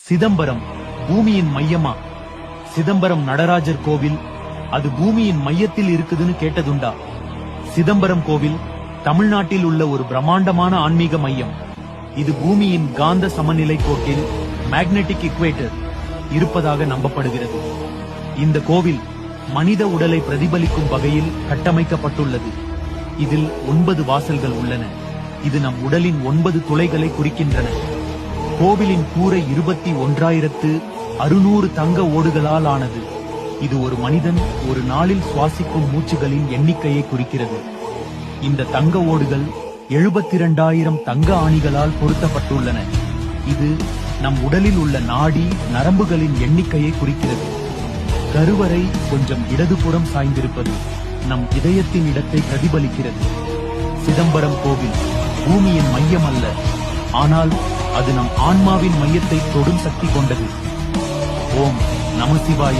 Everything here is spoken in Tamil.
சிதம்பரம் பூமியின் மையமா? சிதம்பரம் நடராஜர் கோவில் அது பூமியின் மையத்தில் இருக்குதுன்னு கேட்டதுண்டா? சிதம்பரம் கோவில் தமிழ்நாட்டில் உள்ள ஒரு பிரம்மாண்டமான ஆன்மீக மையம். இது பூமியின் காந்த சமநிலை கோட்டில் மேக்னெட்டிக் இக்வேட்டர் இருப்பதாக நம்பப்படுகிறது. இந்த கோவில் மனித உடலை பிரதிபலிக்கும் வகையில் கட்டமைக்கப்பட்டுள்ளது. இதில் 9 வாசல்கள் உள்ளன. இது நம் உடலின் 9 துளைகளை குறிக்கின்றன. கோவிலின் கூரை 21,600 தங்க ஓடுகளால் ஆனது. இது ஒரு மனிதன் ஒரு நாளில் சுவாசிக்கும் மூச்சுகளின் எண்ணிக்கையை குறிக்கிறது. இந்த தங்க ஓடுகள் 72,000 தங்க ஆணிகளால் பொருத்தப்பட்டுள்ளன. இது நம் உடலில் உள்ள நாடி நரம்புகளின் எண்ணிக்கையை குறிக்கிறது. கருவறை கொஞ்சம் இடதுபுறம் சாய்ந்திருப்பது நம் இதயத்தின் இடத்தை பிரதிபலிக்கிறது. சிதம்பரம் கோவில் பூமியின் மையம் அல்ல, ஆனால் அது நம் ஆன்மாவின் மையத்தை தொடும் சக்தி கொண்டது. ஓம் நம சிவாய.